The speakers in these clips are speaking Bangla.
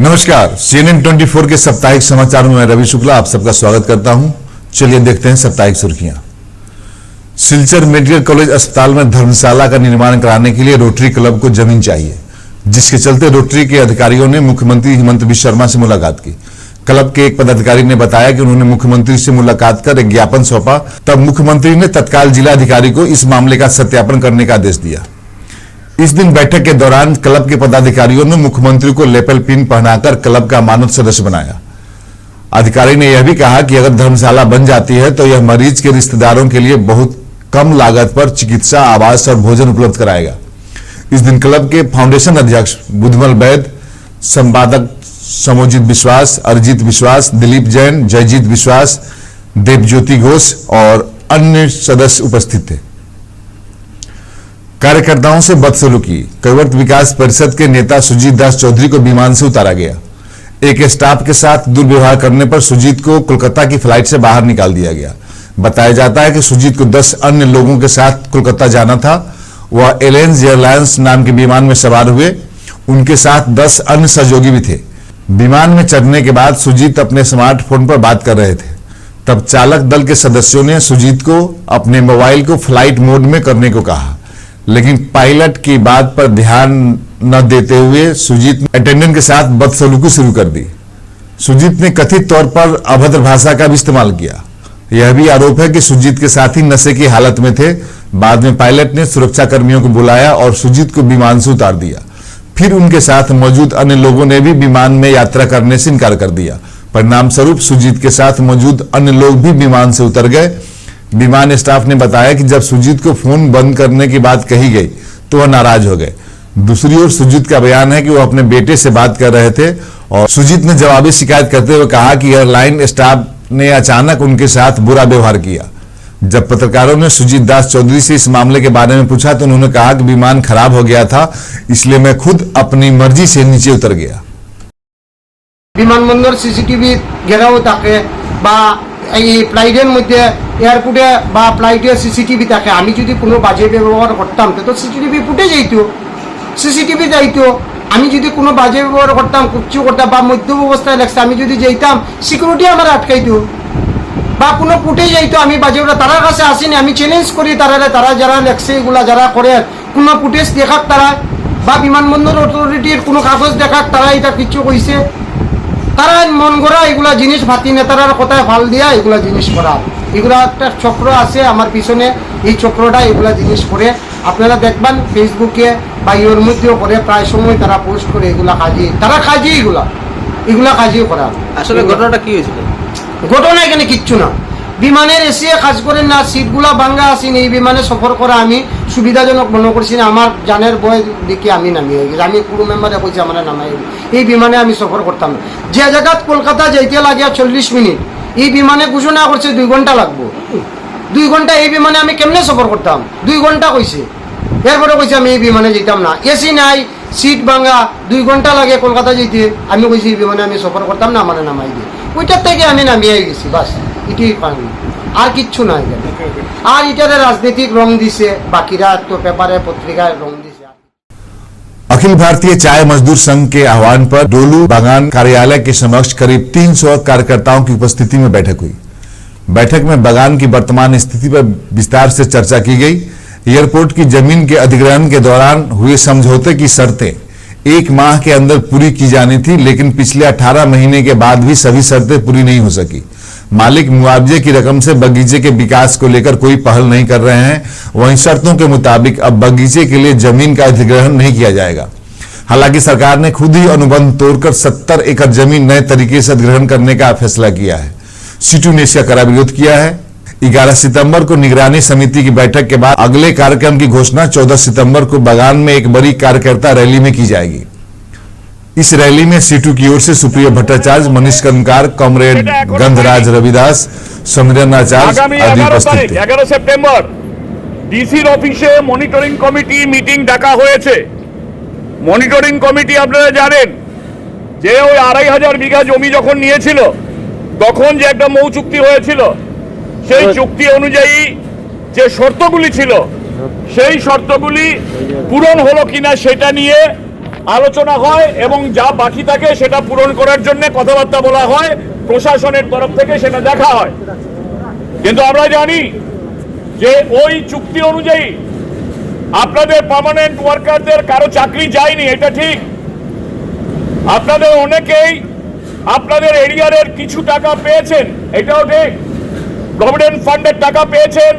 नमस्कार, CNN 24 के साप्ताहिक समाचार में मैं रवि शुक्ला आप सबका स्वागत करता हूं। चलिए देखते हैं साप्ताहिक सुर्खियां। सिलचर मेडिकल कॉलेज अस्पताल में धर्मशाला का निर्माण कराने के लिए रोटरी क्लब को जमीन चाहिए, जिसके चलते रोटरी के अधिकारियों ने मुख्यमंत्री हेमंत बिश्व शर्मा से मुलाकात की। क्लब के एक पदाधिकारी ने बताया कि उन्होंने मुख्यमंत्री से मुलाकात कर एक ज्ञापन सौंपा, तब मुख्यमंत्री ने तत्काल जिला अधिकारी को इस मामले का सत्यापन करने का आदेश दिया। इस दिन बैठक के दौरान क्लब के पदाधिकारियों ने मुख्यमंत्री को लेपल पिन पहनाकर क्लब का मानद सदस्य बनाया। अधिकारी ने यह भी कहा कि अगर धर्मशाला बन जाती है तो यह मरीज के रिश्तेदारों के लिए बहुत कम लागत पर चिकित्सा, आवास और भोजन उपलब्ध कराएगा। इस दिन क्लब के फाउंडेशन अध्यक्ष बुधमल वैद, संपादक समोजित विश्वास, अरिजीत विश्वास, दिलीप जैन, जयजीत विश्वास, देवज्योति घोष और अन्य सदस्य उपस्थित थे। कार्यकर्ताओं से बदसलूकी। कैवर्त विकास परिषद के नेता सुजीत दास चौधरी को विमान से उतारा गया। एक स्टाफ के साथ दुर्व्यवहार करने पर सुजीत को कोलकाता की फ्लाइट से बाहर निकाल दिया गया। बताया जाता है कि सुजीत को 10 अन्य लोगों के साथ कोलकाता जाना था। वह एलायंस एयरलाइंस नाम के विमान में सवार हुए। उनके साथ 10 अन्य सहयोगी भी थे। विमान में चढ़ने के बाद सुजीत अपने स्मार्टफोन पर बात कर रहे थे। तब चालक दल के सदस्यों ने सुजीत को अपने मोबाइल को फ्लाइट मोड में करने को कहा, लेकिन पायलट की बात पर ध्यान न देते हुए सुजीत ने अटेंडेंट के साथ बदसलूकी शुरू कर दी। सुजीत ने कथित तौर पर अभद्र भाषा का भी इस्तेमाल किया। यह भी आरोप है कि सुजीत के साथी नशे की हालत में थे। बाद में पायलट ने सुरक्षा कर्मियों को बुलाया और सुजीत को विमान से उतार दिया। फिर उनके साथ मौजूद अन्य लोगों ने भी विमान में यात्रा करने से इनकार कर दिया। परिणाम स्वरूप सुजीत के साथ मौजूद अन्य लोग भी विमान से उतर गए। विमान स्टाफ ने बताया कि जब सुजीत को फोन बंद करने की बात कही गई तो वह नाराज हो गए। दूसरी ओर सुजीत का बयान है कि वह अपने बेटे से बात कर रहे थे और सुजीत ने जवाबी शिकायत करते हुए कहा कि एयरलाइन स्टाफ ने अचानक उनके साथ बुरा व्यवहार किया। जब पत्रकारों ने सुजीत दास चौधरी से इस मामले के बारे में पूछा तो उन्होंने कहा कि विमान खराब हो गया था, इसलिए मैं खुद अपनी मर्जी से नीचे उतर गया। विमानबंदर सीसीटीवी घेराव থাকে বা এই ফ্লাইটের মধ্যে এয়ারপোর্টে বা ফ্লাইটে সিসিটিভি থাকে। আমি যদি কোনো বাজে ব্যবহার করতাম তো সিসিটিভি ফুটে যাইতো, সিসিটিভি যাইতো। আমি যদি কোনো বাজে ব্যবহার করতাম, কুচ্ছু করতাম বা মধ্য অবস্থায় লাগছে, আমি যদি যাইতাম সিকিউরিটি আমার আটকাইতো বা কোনো ফুটে যাইতো। আমি বাজে তারার কাছে আসিনি, আমি চ্যালেঞ্জ করি তারা যারা লেখছে এগুলা যারা করে কোনো ফুটেজ দেখাক তারা বা বিমানবন্দর অথরিটির কোনো কাগজ দেখাক তারা এটা কিছু কইছে। তারা মন গড়া এগুলা জিনিস ভাতি নেতারার কথায় ফাল দিয়া এগুলা জিনিস করা, এগুলা একটা চক্র আছে আমার পিছনে। এই চক্রটা এগুলা জিনিস করে আপনারা দেখবেন ফেসবুকে বা ইওর মধ্যেও করে, প্রায় সময় তারা পোস্ট করে এগুলা কাজী, তারা কাজী এগুলা কাজী করা। আসলে ঘটনাটা কি হয়েছিল? ঘটনা এখানে কিচ্ছু না। বিমানের এসিয়ে কাজ করেন না, সিটগুলা ভাঙ্গা আসেন। এই বিমানে সফর করা আমি সুবিধাজনক মনে করছি না। আমার জানের বয় দিকে আমি নামিয়ে গেছি। আমি পুরো মেম্বারে কইছি আমার নামাই, এই বিমানে আমি সফর করতাম না। যে জায়গাত কলকাতা যাইতে লাগিয়া 40 মিনিট, এই বিমানে ঘোষণা করছে 2 ঘন্টা লাগবো। 2 ঘন্টা এই বিমানে আমি কেমনে সফর করতাম? 2 ঘন্টা কইছে। এরপরে কইছে আমি এই বিমানে যেতাম না, এসি নাই, সিট ভাঙ্গা, 2 ঘন্টা লাগে কলকাতা যেতে। আমি কইছি এই বিমানে আমি সফর করতাম না, আমার নামাই দিয়ে। ওইটার থেকে আমি নামিয়ে গেছি, বাস এটাই পানি, আর কিচ্ছু নাই। আর এটারে রাজনৈতিক রং দিছে, বাকিরা তো পেপারে পত্রিকায় রং দিছে। अखिल भारतीय चाय मजदूर संघ के आह्वान पर डोलू बागान कार्यालय के समक्ष करीब 300 कार्यकर्ताओं की उपस्थिति में बैठक हुई। बैठक में बागान की वर्तमान स्थिति पर विस्तार से चर्चा की गई। एयरपोर्ट की जमीन के अधिग्रहण के दौरान हुए समझौते की शर्तें 1 माह के अंदर पूरी की जानी थी, लेकिन पिछले 18 महीने के बाद भी सभी शर्तें पूरी नहीं हो सकी। मालिक मुआवजे की रकम से बगीचे के विकास को लेकर कोई पहल नहीं कर रहे हैं। वहीं शर्तों के मुताबिक अब बगीचे के लिए जमीन का अधिग्रहण नहीं किया जाएगा। हालांकि सरकार ने खुद ही अनुबंध तोड़कर 70 एकड़ जमीन नए तरीके से अधिग्रहण करने का फैसला किया है। सीटू ने इसका कड़ा विरोध किया है। 11 सितंबर को निगरानी समिति की बैठक के बाद अगले कार्यक्रम की घोषणा 14 सितंबर को बागान में एक बड़ी कार्यकर्ता रैली में की जाएगी। इस रैली में सीटू की ओर से सुप्रिय भट्टाचार्य, मनीष कर्मकार, कॉमरेड गंधराज रविदास, सौमिरन आचार्य आदि उपस्थित थे। 11 সেপ্টেম্বর ডিসির অফিসে মনিটরিং কমিটি মিটিং ডাকা হয়েছে। মনিটরিং কমিটি আপনারা জানেন যে ওই 2500 বিঘা জমি যখন নিয়েছিল তখন যে একটা মৌ চুক্তি হয়েছিল, সেই চুক্তি অনুযায়ী যে শর্তগুলি ছিল সেই শর্তগুলি পূরণ হলো কিনা সেটা নিয়ে আলোচনা হয় এবং যা বাকি থাকে সেটা পূরণ করার জন্য কথাবার্তা বলা হয়, প্রশাসনের তরফ থেকে সেটা দেখা হয়। কিন্তু আমরা জানি যে ওই চুক্তি অনুযায়ী আপনাদের পার্মানেন্ট ওয়ার্কারদের কারো চাকরি যায়নি, এটা ঠিক। আপনাদের অনেকেই আপনাদের এরিয়ারের কিছু টাকা পেয়েছেন, এটাও ঠিক। গভর্নমেন্ট ফান্ডের টাকা পেয়েছেন,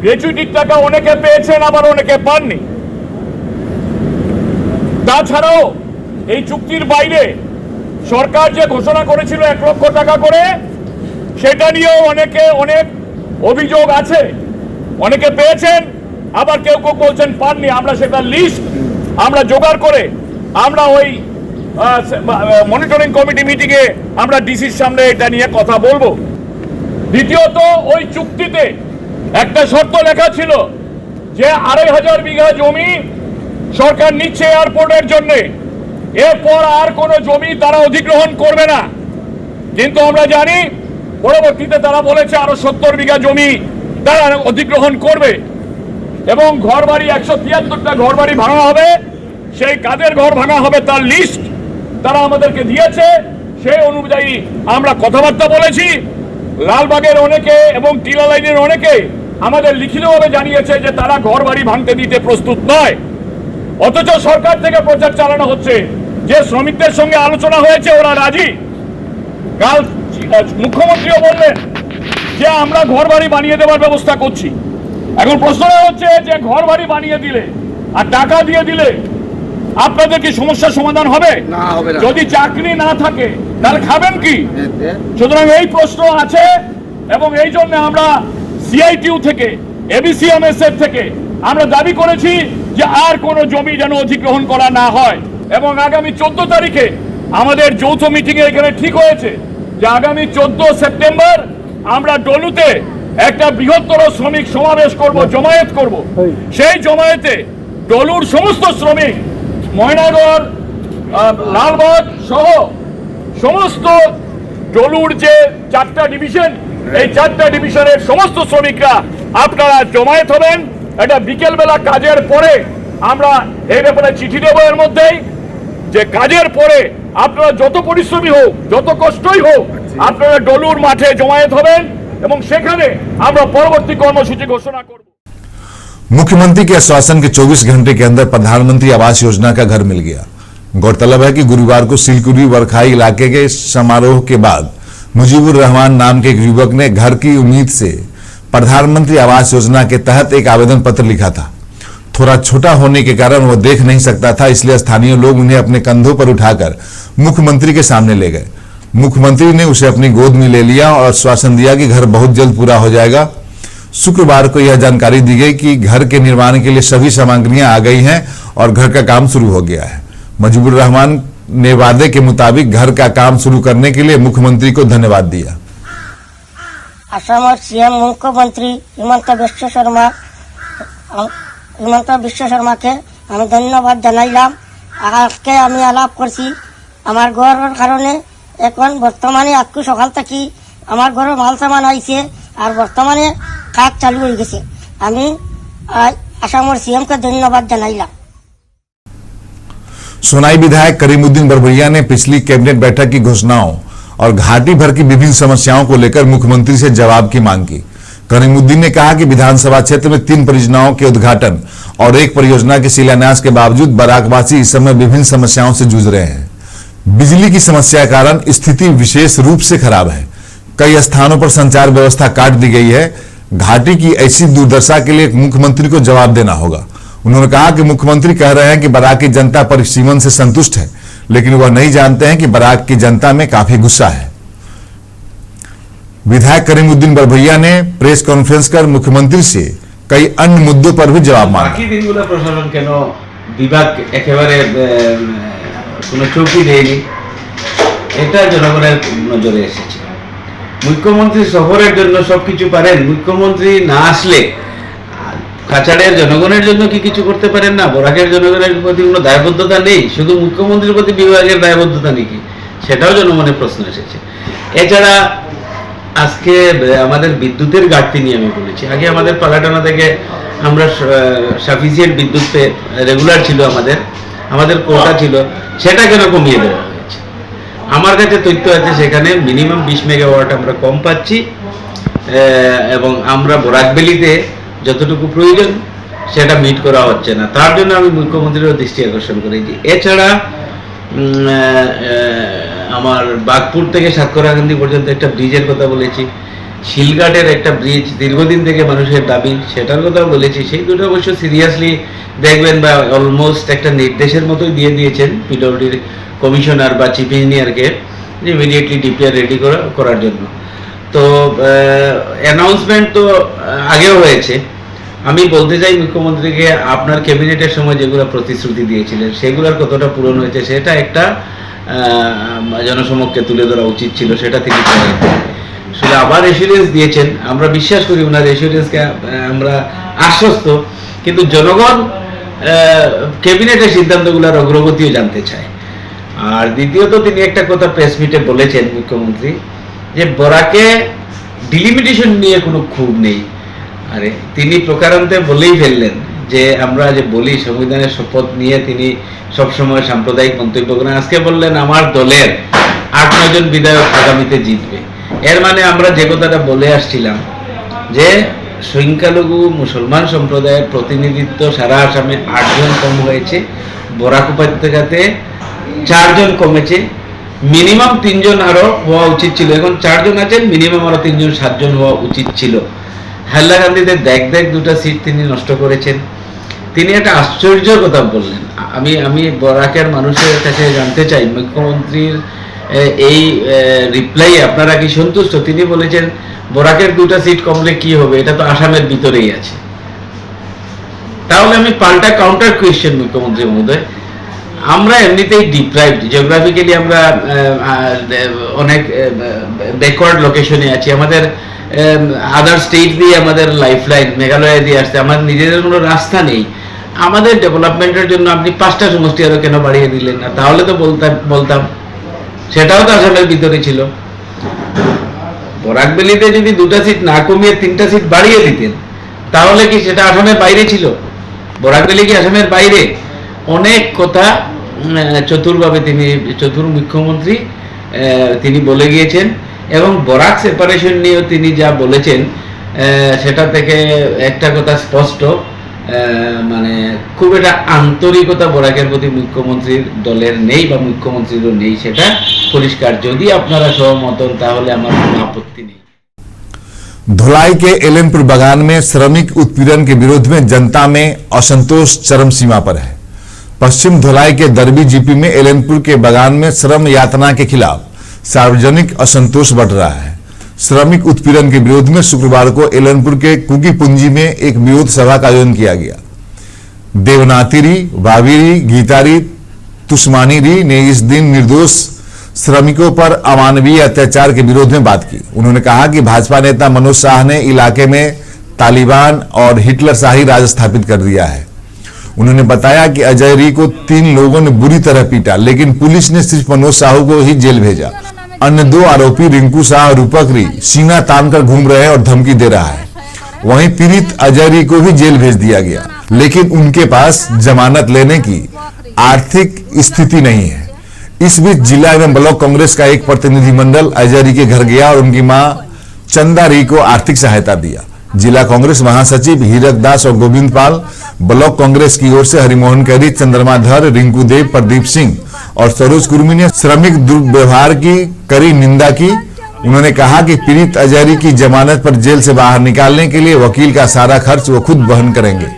গ্র্যাচুইটির টাকা অনেকে পেয়েছেন, আবার অনেকে পাননি। তাছাড়াও এই চুক্তির বাইরে সরকার যে ঘোষণা করেছিল 1 লক্ষ টাকা করে, সেটা নিয়েও অনেক অভিযোগ আছে। অনেকে পেয়েছেন, আবার কেউ কেউ বলছেন পাননি। আমরা সেটা লিস্ট আমরা জোগাড় করে আমরা ওই মনিটরিং কমিটি মিটিংয়ে আমরা ডিসির সামনে এটা নিয়ে কথা বলবো। দ্বিতীয়ত, ওই চুক্তিতে একটা শর্ত লেখা ছিল যে 2500 বিঘা জমি সরকার নিচ্ছে এয়ারপোর্টের জন্য, এরপর আর কোনো জমি তারা অধিগ্রহণ করবে না। কিন্তু আমরা জানি পরবর্তীতে তারা বলেছে আরো 70 বিঘা জমি তারা অধিগ্রহণ করবে এবং ঘরবাড়ি 173টা ঘরবাড়ি ভাঙা হবে। সেই কাদের ঘর ভাঙা হবে তার লিস্ট তারা আমাদেরকে দিয়েছে। সেই অনুযায়ী আমরা কথাবার্তা বলেছি। লালবাগের অনেকে এবং টিলা লাইনের অনেকে আমাদের লিখিতভাবে জানিয়েছে যে তারা ঘরবাড়ি ভাঙতে দিতে প্রস্তুত নয়। অথচ সরকার থেকে প্রচার চালানো হচ্ছে যে শ্রমিকদের সঙ্গে আলোচনা হয়েছে, ওরা রাজি। কাল মুখ্যমন্ত্রীও বললেন যে আমরা ঘরবাড়ি বানিয়ে দেওয়ার ব্যবস্থা করছি। এখন প্রশ্নটা হচ্ছে যে ঘরবাড়ি বানিয়ে দিলে আর টাকা দিয়ে দিলে আপনাদের কি সমস্যার সমাধান হবে? না, হবে না। যদি চাকরি না থাকে তাহলে খাবেন কি? সুতরাং এই প্রশ্ন আছে এবং এই জন্য আমরা সিআইটিউ থেকে, এবিসিএমএস এর থেকে আমরা দাবি করেছি যে আর কোনো জমি যেন অধিগ্রহণ করা না হয়। এবং আগামী 14 তারিখে আমাদের যৌথ মিটিং এ এখানে ঠিক হয়েছে যে আগামী 14 সেপ্টেম্বর আমরা ডলুতে একটা বৃহত্তর শ্রমিক সমাবেশ করব, জমায়েত করব। সেই জমায়েতে ডলুর সমস্ত শ্রমিক, ময়নাগড়, লালবাগ সহ সমস্ত ডলুর যে 4টা ডিভিশন, এই 4টা ডিভিশনের সমস্ত শ্রমিকরা আপনারা জমায়েত হবেন। এটা বিকেলবেলা কাজের পরে আমরা এই ব্যাপারে চিঠি দেবো এর মধ্যেই, যে কাজের পরে আপনারা যত পরিশ্রমী হোক, যত কষ্টই হোক, আপনারা ডলুর মাঠে জমায়েত হবেন এবং সেখানে আমরা পরবর্তী কর্মসূচি ঘোষণা করব। मुख्यमंत्री के आश्वासन के 24 घंटे के अंदर प्रधानमंत्री आवास योजना का घर मिल गया। गौरतलब है कि गुरुवार को सिलकुरी वरखाई इलाके के समारोह के बाद मुजीबुर रहमान नाम के एक युवक ने घर की उम्मीद से प्रधानमंत्री आवास योजना के तहत एक आवेदन पत्र लिखा था। थोड़ा छोटा होने के कारण वह देख नहीं सकता था, इसलिए स्थानीय लोग उन्हें अपने कंधों पर उठाकर मुख्यमंत्री के सामने ले गए। मुख्यमंत्री ने उसे अपनी गोद में ले लिया और आश्वासन दिया कि घर बहुत जल्द पूरा हो जाएगा। शुक्रवार को यह जानकारी दी गई कि घर के निर्माण के लिए सभी सामग्रियां आ गई हैं और घर का काम शुरू हो गया है। मुजीबुर रहमान ने वादे के मुताबिक घर का काम शुरू करने के लिए मुख्यमंत्री को धन्यवाद दिया। আসামের সিএম মুখ্যমন্ত্রী হিমন্ত বিশ্ব শর্মাকে আমি ধন্যবাদ জানাইলাম। আজকে আমি আলাপ করছি আমার ঘরের কারণে। এখন বর্তমানে আজকে সকাল থেকে আমার ঘরে মাল সামান আইছে আর বর্তমানে কাজ চালু হয়ে গেছে। আমি আসামের সিএমকে ধন্যবাদ জানাইলাম। सोनाई विधायक करीमुद्दीन बरबड़िया ने पिछली कैबिनेट बैठक की घोषणाओं और घाटी भर की विभिन्न समस्याओं को लेकर मुख्यमंत्री से जवाब की मांग की। करीमुद्दीन ने कहा कि विधानसभा क्षेत्र में 3 परियोजनाओं के उद्घाटन और 1 परियोजना के शिलान्यास के बावजूद बराकवासी इस समय विभिन्न समस्याओं से जूझ रहे हैं। बिजली की समस्या के कारण स्थिति विशेष रूप से खराब है। कई स्थानों पर संचार व्यवस्था काट दी गई है। घाटी की ऐसी दुर्दशा के लिए मुख्यमंत्री को जवाब देना होगा। उन्होंने कहा कि मुख्यमंत्री कह रहे हैं कि बराक की जनता परिसीमन से संतुष्ट है, लेकिन वह नहीं जानते हैं कि बराक की जनता में काफी गुस्सा है। विधायक करीमुद्दीन बरबड़िया ने प्रेस कॉन्फ्रेंस कर मुख्यमंत्री से कई अन्य मुद्दों पर भी जवाब मांगा। বাকি দিনগুলো প্রশাসন কেন বিভাগ একেবারে কোনো চৌকি দেয়নি, এটা জনগণের নজরে এসেছে। মুখ্যমন্ত্রী শহরের জন্য সবকিছু পারেন, মুখ্যমন্ত্রী না আসলে কাছাড়ের জনগণের জন্য কি কিছু করতে পারেন না? বরাকের জনগণের প্রতি কোনো দায়বদ্ধতা নেই? শুধু মুখ্যমন্ত্রীর প্রতি বিভাগের দায়বদ্ধতা নাকি, সেটাও জনমনের প্রশ্ন এসেছে। এছাড়া আজকে আমাদের বিদ্যুতের ঘাটতি নিয়ে আমি বলেছি। আগে আমাদের পালাটানা থেকে আমরা সাফিসিয়েন্ট বিদ্যুৎ রেগুলার ছিল আমাদের, আমাদের কোটা ছিল সেটা কেন কমিয়ে দেওয়া হয়েছে? আমার কাছে তথ্য আছে সেখানে মিনিমাম 20 মেগাওয়াট আমরা কম পাচ্ছি, এবং আমরা বরাকবেলিতে যতটুকু প্রয়োজন সেটা মিট করা হচ্ছে না। তার জন্য আমি মুখ্যমন্ত্রীর দৃষ্টি আকর্ষণ করেছি। এছাড়া আমার বাগপুর থেকে সাতকরাকান্দি পর্যন্ত একটা ব্রিজের কথা বলেছি, শিলঘাটের একটা ব্রিজ দীর্ঘদিন থেকে মানুষের দাবি, সেটার কথাও বলেছি। সেই দুটো অবশ্য সিরিয়াসলি দেখবেন বা অলমোস্ট একটা নির্দেশের মতোই দিয়ে দিয়েছেন পিডব্লিউডির কমিশনার বা চিফ ইঞ্জিনিয়ারকে, যে ইমিডিয়েটলি ডিপিআর রেডি করার জন্য। তো অ্যানাউন্সমেন্ট তো আগেও হয়েছে। আমি বলতে চাই মুখ্যমন্ত্রীকে, আপনার ক্যাবিনেটের সময় যেগুলো প্রতিশ্রুতি দিয়েছিলেন সেগুলোর কতটা পূরণ হয়েছে সেটা একটা জনসমক্ষে তুলে ধরা উচিত ছিল, সেটা তিনি করেন। আসলে আবার এসিউরেন্স দিয়েছেন, আমরা বিশ্বাস করি ওনার এসিউরেন্সকে, আমরা আশ্বস্ত, কিন্তু জনগণ ক্যাবিনেটের সিদ্ধান্তগুলোর অগ্রগতিও জানতে চায়। আর দ্বিতীয়ত তিনি একটা কথা প্রেস মিটে বলেছেন মুখ্যমন্ত্রী, যে বরাকে ডিলিমিটেশন নিয়ে কোনো ক্ষোভ নেই। আরে তিনি প্রকারান্তে বলেই ফেললেন যে আমরা যে বলি সংবিধানের শপথ নিয়ে তিনি সবসময় সাম্প্রদায়িক মন্তব্য করেন। আজকে বললেন আমার দলের 8-9 জন বিধায়ক আগামীতে জিতবে। এর মানে আমরা যে কথাটা বলে আসছিলাম যে সংখ্যালঘু মুসলমান সম্প্রদায়ের প্রতিনিধিত্ব সারা আসামে 8 জন কম হয়েছে, বরাক উপত্যকাতে 4 জন কমেছে, মিনিমাম 3 জন আরো হওয়া উচিত ছিল। এখন 4 জন আছেন, মিনিমাম আরো 3 জন 7 জন হওয়া উচিত ছিল। হাইলাকান্দিতে দেখ 2টা সিট তিনি নষ্ট করেছেন। তিনি একটা আশ্চর্য কথা বললেন। আমি বরাকের মানুষের কাছে জানতে চাই মুখ্যমন্ত্রীর এই রিপ্লাই আপনারা কি সন্তুষ্ট? তিনি বলেছেন বরাকের 2টা সিট কমলে কি হবে, এটা তো আসামের ভিতরেই আছে। তাহলে আমি পাল্টা কাউন্টার কোয়েশ্চেন মুখ্যমন্ত্রী মহোদয়, আমরা এমনিতেই ডিপ্রাইভড, জিওগ্রাফিক্যালি আমরা অনেক ব্যাকওয়ার্ড লোকেশনে আছি। আমাদের আদার স্টেট দিয়ে আমাদের লাইফলাইন মেঘালয় দিয়ে আসছে, আমাদের নিজেদের কোনো রাস্তা নেই। আমাদের ডেভেলপমেন্টের জন্য আপনি 5টা সমষ্টি আরো কেন বাড়িয়ে দিলেন না? তাহলে তো বলতাম সেটাও তো আসামের ভিতরে ছিল। বরাকবেলিতে যদি 2টা সিট না কমিয়ে 3টা সিট বাড়িয়ে দিতেন তাহলে কি সেটা আসামের বাইরে ছিল? বরাকবেলি কি আসামের বাইরে? অনেক কথা চতুরভাবে চতুর মুখ্যমন্ত্রী তিনি বলে গিয়েছেন, এবং বরাক সেপারেশন নিয়েও তিনি যা বলেছেন সেটা থেকে একটা কথা স্পষ্ট, মানে খুব একটা আন্তরিকতা বরাকের প্রতি মুখ্যমন্ত্রীর দলের নেই বা মুখ্যমন্ত্রীরও নেই, সেটা পরিষ্কার। যদি আপনারা সহমত হন তাহলে আমার কোনো আপত্তি নেই। धुलाई के एलेनपुर बागान में श्रमिक उत्पीड़न के विरोध में जनता में असंतोष चरम सीमा पर है। पश्चिम धुलाई के दरबी जीपी में एलेनपुर के बागान में श्रम यातना के खिलाफ सार्वजनिक असंतोष बढ़ रहा है। श्रमिक उत्पीड़न के विरोध में शुक्रवार को एलेनपुर के कुकीपुंजी में एक विरोध सभा का आयोजन किया गया। देवनातिरी, वावीरी, गीतारी, तुस्मानीरी ने इस दिन निर्दोष श्रमिकों पर अमानवीय अत्याचार के विरोध में बात की। उन्होंने कहा कि भाजपा नेता मनोज शाह ने इलाके में तालिबान और हिटलर शाही राज स्थापित कर दिया है। उन्होंने बताया कि अजय री को 3 लोगों ने बुरी तरह पीटा, लेकिन पुलिस ने सिर्फ मनोज साहू को ही जेल भेजा। अन्य 2 आरोपी रिंकू शाह और रूपक री सीना तानकर घूम रहे हैं और धमकी दे रहा है। वहीं पीड़ित अजय री को भी जेल भेज दिया गया, लेकिन उनके पास जमानत लेने की आर्थिक स्थिति नहीं है। इस बीच जिला एवं ब्लॉक कांग्रेस का एक प्रतिनिधिमंडल अजय री के घर गया और उनकी मां चंदा री को आर्थिक सहायता दिया। जिला कांग्रेस महासचिव हीरक दास और गोविंद पाल, ब्लॉक कांग्रेस की ओर से हरिमोहन कैरी, चंद्रमा धर, रिंकू देव, प्रदीप सिंह और सरोज कुर्मी ने श्रमिक दुर्व्यवहार की कड़ी निंदा की। उन्होंने कहा कि पीड़ित अजय री की जमानत पर जेल से बाहर निकालने के लिए वकील का सारा खर्च वो खुद वहन करेंगे।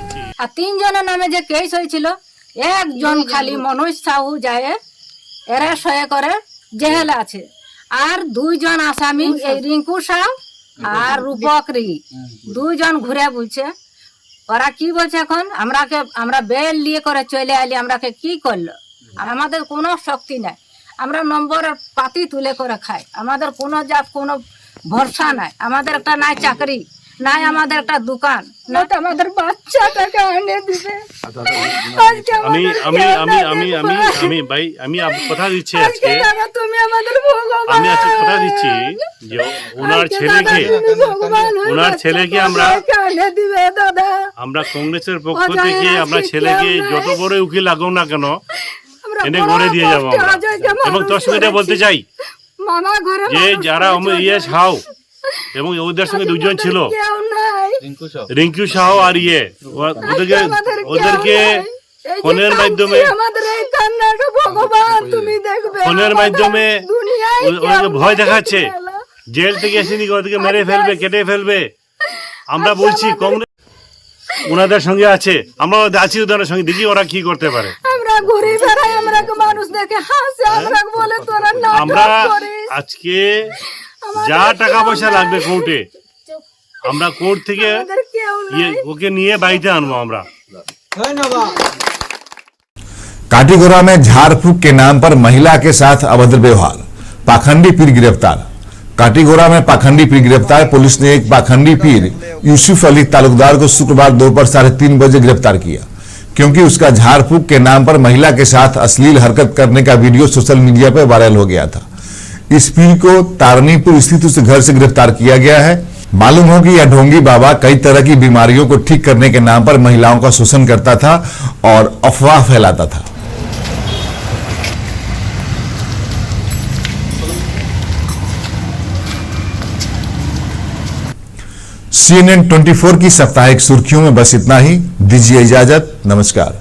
3 জনের নামে যে কেস হয়েছিল, একজন খালি মনোজ সাহু যায় এরা সয়ে করে জেলে আছে, আর 2 জন আসামি এই রিঙ্কু সাহু আর রূপক রি 2 জন ঘুরে বলছে। ওরা কি বলছে এখন আমরা বেল নিয়ে করে চলে আইলি, আমরাকে কি করলো? আমাদের কোনো শক্তি নাই, আমরা নম্বরের পাতি তুলে করে খাই, আমাদের কোনো জাত কোনো ভরসা নাই, আমাদের একটা নাই চাকরি, নাই আমাদের একটা দোকান, না তো আমাদের বাচ্চাটাকে এনে দিবে। আজকে আমি আমাদের আমি কেউ আমি না আমি আমি দেখবে। আমি ভাই আমি কথা দিচ্ছি আজকে আজকে দাদা তুমি আমাদের ভগবান। আমি আজকে কথা দিচ্ছি যে ওনার আজকে ছেলেকে দাদা তুমি ভগবান হয়ে ওনার বাচ্চাকে ছেলেকে আমরা এনে দিবে দাদা। আমরা কংগ্রেসের পক্ষ অজয় থেকে আমরা আজকে ছেলেকে কেউ নাই। যত বড় উকিল লাগাও না কেন আমরা এনে বড় ঘরে দিয়ে যাবো কষ্টে আমরা। অজয়কে এবং মানুষ তোর সঙ্গে এটা বলতে করেছি। চাই মামা ঘরে যে মানুষ যারা করেছে ইয়ে অজয়। সাউ এবং ওদের সঙ্গে আজকে দুজন আমাদের ছিল কেউ নাই। রিঙ্কু সাহু আর ইয়ে ওদেরকে আমাদের কেউ ওদেরকে নাই। এই যে ফোনের কাঁদছি, মাধ্যমে আমাদের এই কান্নাটা ভগবান তুমি দেখবে। ফোনের আমাদের মাধ্যমে দুনিয়ায় ওদেরকে কেউ ভয় নাই। দেখাচ্ছে জেল থেকে এসেনি ওদেরকে মেরে ফেলবে কেটে ফেলবে। আমরা বলছি কংগ্রেস ওনাদের সঙ্গে আছে, আমরা আছি ওদের সঙ্গে, দেখি ওরা কি করতে পারে। আমরা ঘুরে বেড়াই, আমরা মানুষ দেখে হাসে, আমরা বলে তোরা আমরা নাটক করিস। আজকে যা টাকা পয়সা লাগবে কোর্টে আমরা কোর্ট থেকে আমাদের কেউ নাই। ওকে নিয়ে বাড়িতে আনবো আমরা। काटीगोरा में झाड़ फूक के नाम पर महिला के साथ अभद्र व्यवहार, पाखंडी पीर गिरफ्तार। काटीगोरा में पाखंडी पीर गिरफ्तार। पुलिस ने एक पाखंडी पीर यूसुफ अली तालुकदार को शुक्रवार दोपहर 3:30 बजे गिरफ्तार किया, क्योंकि उसका झाड़ फूक के नाम पर महिला के साथ अश्लील हरकत करने का वीडियो सोशल मीडिया पर वायरल हो गया था। इस पीर को तारनीपुर स्थित उस घर से गिरफ्तार किया गया है। मालूम हो कि यह ढोंगी बाबा कई तरह की बीमारियों को ठीक करने के नाम पर महिलाओं का शोषण करता था और अफवाह फैलाता था। CNN 24 की साप्ताहिक सुर्खियों में बस इतना ही। दीजिए इजाजत, नमस्कार।